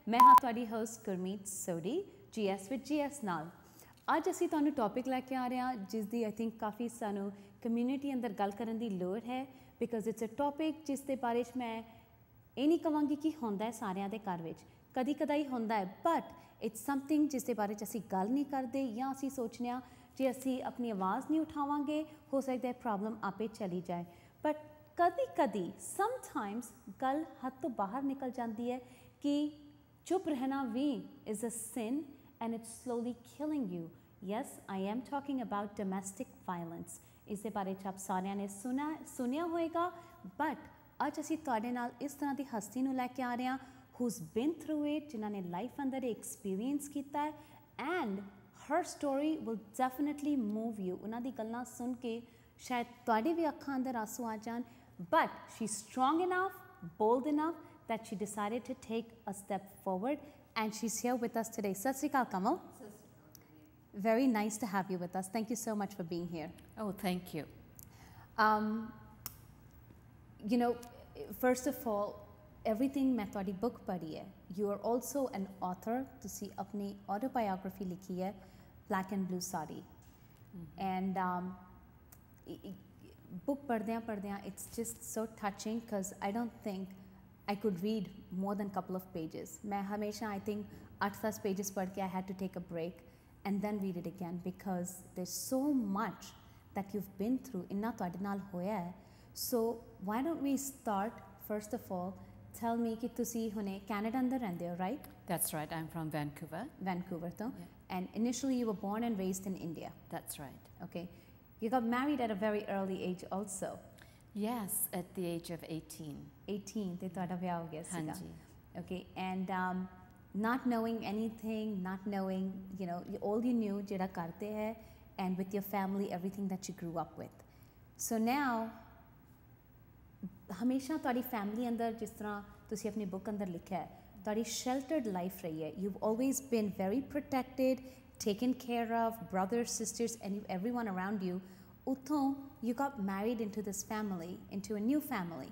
मैं हाँ तुहाडी host Gurmeet Sodhi GS with GS नाल ਅੱਜ ਅਸੀਂ ਤੁਹਾਨੂੰ ਟੌਪਿਕ ਲੈ ਕੇ ਆ ਰਹੇ ਹਾਂ ਜਿਸ ਦੀ ਆਈ ਥਿੰਕ ਕਾਫੀ ਸਾਨੂੰ ਕਮਿਊਨਿਟੀ ਅੰਦਰ ਗੱਲ ਕਰਨ ਦੀ ਲੋੜ ਹੈ ਬਿਕਾਜ਼ ਇਟਸ ਅ ਟੌਪਿਕ ਜਿਸ ਦੇ ਬਾਰੇ ਚ ਮੈਂ ਇਹ ਨਹੀਂ ਕਹਾਂਗੀ ਕਿ ਹੁੰਦਾ ਹੈ ਸਾਰਿਆਂ ਦੇ ਘਰ ਵਿੱਚ ਕਦੀ ਕਦਾਈ ਹੁੰਦਾ ਹੈ ਬਟ ਇਟਸ ਸਮਥਿੰਗ ਜਿਸ ਦੇ ਬਾਰੇ ਚ ਅਸੀਂ ਗੱਲ ਨਹੀਂ ਕਰਦੇ ਜਾਂ ਅਸੀਂ ਸੋਚਦੇ ਹਾਂ ਜੇ ਅਸੀਂ ਆਪਣੀ ਆਵਾਜ਼ ਨਹੀਂ ਉਠਾਵਾਂਗੇ ਹੋ ਸਕਦਾ ਹੈ ਪ੍ਰੋਬਲਮ ਆਪੇ ਚਲੀ ਜਾਏ ਬਟ ਕਦੀ ਕਦੀ ਸਮਟਾਈਮਸ ਗੱਲ ਹੱਥ ਤੋਂ ਬਾਹਰ ਨਿਕਲ ਜਾਂਦੀ ਹੈ ਕਿ ਚੁੱਪ ਰਹਿਣਾ ਵੀ is a sin and it's slowly killing you. Yes, I am talking about domestic violence. इस दे बारे च आप सारिਆਂ ने सुनिया होएगा but ਅੱਜ ਅਸੀਂ ਤੁਹਾਡੇ ਨਾਲ ਇਸ ਤਰ੍ਹਾਂ ਦੀ ਹਸਤੀ ਨੂੰ ਲੈ ਕੇ ਆ ਰਹੇ ਹਾਂ who's been through it ਜਿਨ੍ਹਾਂ ਨੇ ਲਾਈਫ ਅੰਦਰ ਐਕਸਪੀਰੀਅੰਸ ਕੀਤਾ ਹੈ and her story will definitely move you. ਉਹਨਾਂ ਦੀ ਗੱਲਾਂ ਸੁਣ ਕੇ ਸ਼ਾਇਦ ਤੁਹਾਡੇ ਵੀ ਅੱਖਾਂ ਅੰਦਰ ਆਂਸੂ ਆ ਜਾਣ but she's strong enough, bold enough that she decided to take a step forward and she's here with us today. Sat Sri Akal, Kamal. Very nice to have you with us. Thank you so much for being here. Oh, thank you. You know, first of all, everything मैं तुहाडी book पढ़ी है. You are also an author. तुसी अपनी autobiography लिखी है, Black and Blue Sari. And book पढ़दियां, it's just so touching because I don't think I could read more than couple of pages. मैं हमेशा I think 8-10 pages पढ़ के I had to take a break and then read it again because there's so much that you've been through. इन्ना तुहाडे नाल होया है. So why don't we start first of all? Tell me कि तुसी हुणे Canada अंदर रहंदे हो, right? That's right. I'm from Vancouver. Vancouver तो. And initially you were born and raised in India. That's right. Okay. You got married at a very early age also. Yes, at the age of 18. 18 ਤੇ ਤੁਹਾਡਾ ਵਿਆਹ ਹੋ ਗਿਆ ਸੀਗਾ. ਹਾਂਜੀ. Okay, and not knowing anything, not knowing, you know, all you knew ਜਿਹੜਾ ਕਰਦੇ ਹੈ and with your family, everything that you grew up with. So now, ਹਮੇਸ਼ਾ ਤੁਹਾਡੀ ਫੈਮਿਲੀ ਅੰਦਰ ਜਿਸ ਤਰ੍ਹਾਂ ਤੁਸੀਂ ਆਪਣੀ ਬੁੱਕ ਅੰਦਰ ਲਿਖਿਆ ਹੈ ਤੁਹਾਡੀ sheltered life ਰਹੀ ਹੈ. You've always been very protected, taken care of, brothers, sisters and everyone around you. Utho, you got married into this family, into a new family.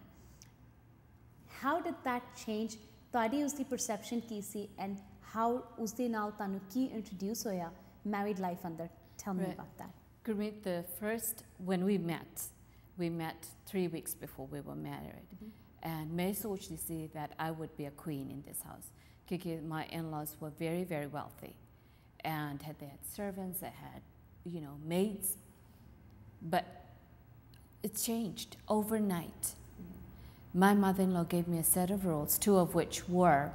How did that change? Tadi usti perception ki si and how usde naal tanu ki introduce hoya married life under. Tell me about that. Gurmeet, the first, when we met 3 weeks before we were married. And मैं सोचती थी that I would be a queen in this house. Because my in-laws were very, very wealthy. And they had servants, they had, you know, maids. But it changed overnight. My mother-in-law gave me a set of rules, 2 of which were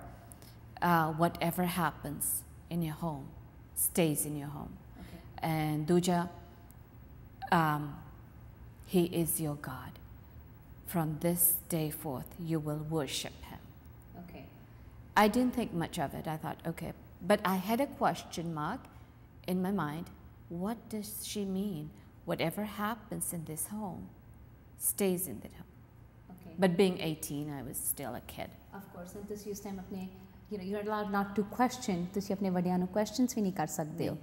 whatever happens in your home stays in your home. Okay. And Duja, he is your God. From this day forth, you will worship him. Okay. I didn't think much of it. I thought, okay. But I had a question mark in my mind. What does she mean? Whatever happens in this home stays in that home. Okay. But being 18, I was still a kid. Of course, and this use time apne, you know, you're allowed not to question. ਤੁਸੀਂ ਆਪਣੇ ਵੱਡਿਆਂ ਨੂੰ questions ਵੀ ਨਹੀਂ ਕਰ ਸਕਦੇ ਹੋ.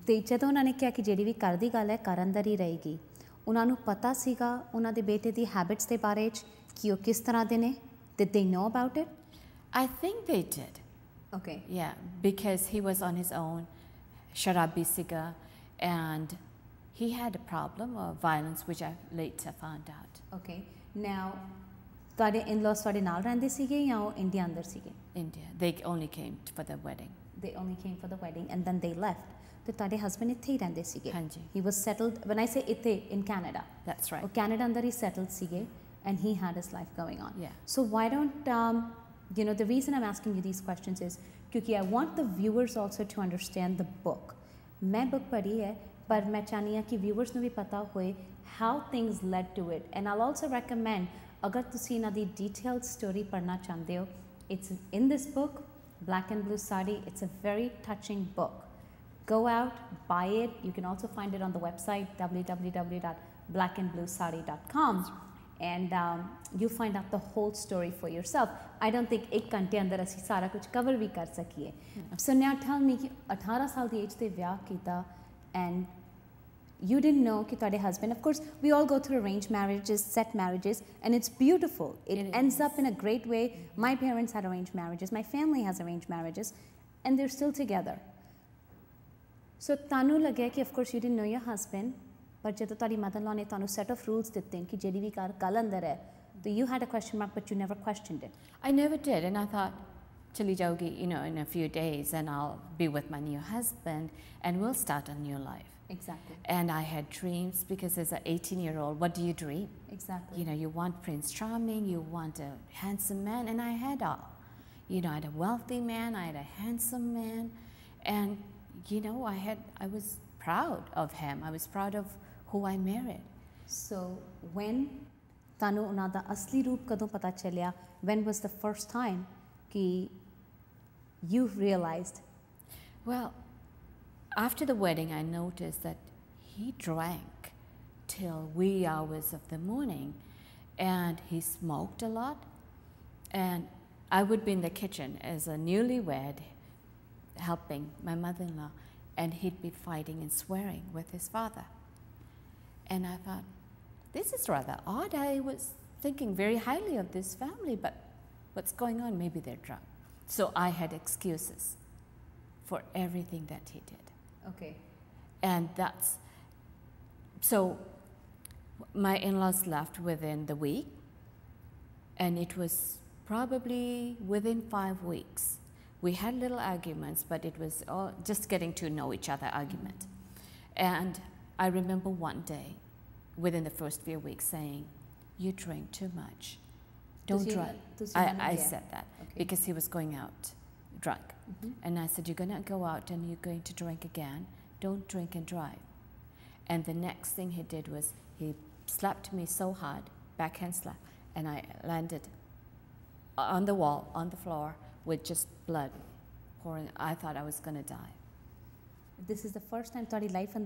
ਤੇ ਜਦੋਂ ਉਹਨਾਂ ਨੇ ਕਿਹਾ ਕਿ ਜਿਹੜੀ ਵੀ ਘਰ ਦੀ ਗੱਲ ਹੈ ਘਰ ਅੰਦਰ ਹੀ ਰਹੇਗੀ ਉਹਨਾਂ ਨੂੰ ਪਤਾ ਸੀਗਾ ਉਹਨਾਂ ਦੇ ਬੇਟੇ ਦੀ ਹੈਬਿਟਸ ਦੇ ਬਾਰੇ ਚ ਕਿ ਉਹ ਕਿਸ ਤਰ੍ਹਾਂ ਦੇ ਨੇ did they know about it? I think they did. Okay. Yeah, because he was on his own, sharabi siga, and he had a problem of violence, which I later found out. Okay. Now, ਤੁਹਾਡੇ in-laws ਤੁਹਾਡੇ ਨਾਲ ਰਹਿੰਦੇ ਸੀਗੇ ਜਾਂ ਉਹ India ਅੰਦਰ ਸੀਗੇ? India. They only came for the wedding. They only came for the wedding and then they left. ਤੇ ਤੁਹਾਡੇ husband ਇੱਥੇ ਹੀ ਰਹਿੰਦੇ ਸੀਗੇ? ਹਾਂਜੀ. He was settled, when I say ਇੱਥੇ, in Canada. That's right. ਉਹ Canada ਅੰਦਰ ਹੀ settled ਸੀਗੇ and he had his life going on. Yeah. So why don't, you know, the reason I'm asking you these questions is ਕਿਉਂਕਿ I want the viewers also to understand the book. ਮੈਂ book ਪੜ੍ਹੀ ਹੈ ਪਰ ਮੈਂ ਚਾਹਨੀ ਹਾਂ ਕਿ viewers ਨੂੰ ਵੀ ਪਤਾ ਹੋਏ how things led to it and I'll also recommend ਅਗਰ ਤੁਸੀਂ ਇਹਨਾਂ ਦੀ detailed story ਪੜ੍ਹਨਾ ਚਾਹੁੰਦੇ ਹੋ it's in this book Black and Blue Sari. It's a very touching book. Go out, buy it. You can also find it on the website www.blackandbluesari.com and you find out the whole story for yourself. I don't think एक घंटे अंदर ਅਸੀਂ ਸਾਰਾ ਕੁਝ cover ਵੀ ਕਰ ਸਕੀਏ. So now tell me कि 18 ਸਾਲ ਦੀ age ਤੇ ਵਿਆਹ ਕੀਤਾ and You didn't know कि ਤੁਹਾਡੇ husband, of course, we all go through arranged marriages, set marriages, and it's beautiful. It ends up in a great way. My parents had arranged marriages. My family has arranged marriages, and they're still together. So ਤੁਹਾਨੂੰ ਲੱਗਿਆ कि of course you didn't know your husband, but ਜਦੋਂ ਤੁਹਾਡੀ mother-in-law ਨੇ ਤੁਹਾਨੂੰ set of rules ਦਿੱਤੇ ਕਿ ਜਿਹੜੀ ਵੀ ਗੱਲ ਅੰਦਰ ਹੈ, so you had a question mark, but you never questioned it. I never did, and I thought, chali jaogi, in a few days, and I'll be with my new husband, and we'll start a new life. Exactly. And I had dreams, because as an 18-year-old, what do you dream? Exactly. You want Prince Charming, you want a handsome man, and I had all. I had a wealthy man, I had a handsome man, and I was proud of him. I was proud of who I married. So when tanu ਉਹਨਾਂ ਦਾ ਅਸਲੀ ਰੂਪ ਕਦੋਂ ਪਤਾ ਚੱਲਿਆ? When was the first time ਕਿ you realized? Well, after the wedding, I noticed that he drank till wee hours of the morning, and he smoked a lot, and I would be in the kitchen as a newlywed helping my mother-in-law, and he'd be fighting and swearing with his father. And I thought, this is rather odd. I was thinking very highly of this family, but what's going on? Maybe they're drunk. So I had excuses for everything that he did. Okay. And so my in-laws left within the week, and it was probably within 5 weeks. We had little arguments, but it was all just getting to know each other argument. And I remember one day, within the first few weeks, saying, you drink too much. Don't drink. I said that, okay, because he was going out drunk. And I said, you're going to go out and you're going to drink again. Don't drink and drive. And the next thing he did was he slapped me so hard, backhand slap, and I landed on the wall, on the floor, with just blood pouring. I thought I was going to die. This is the first time in your life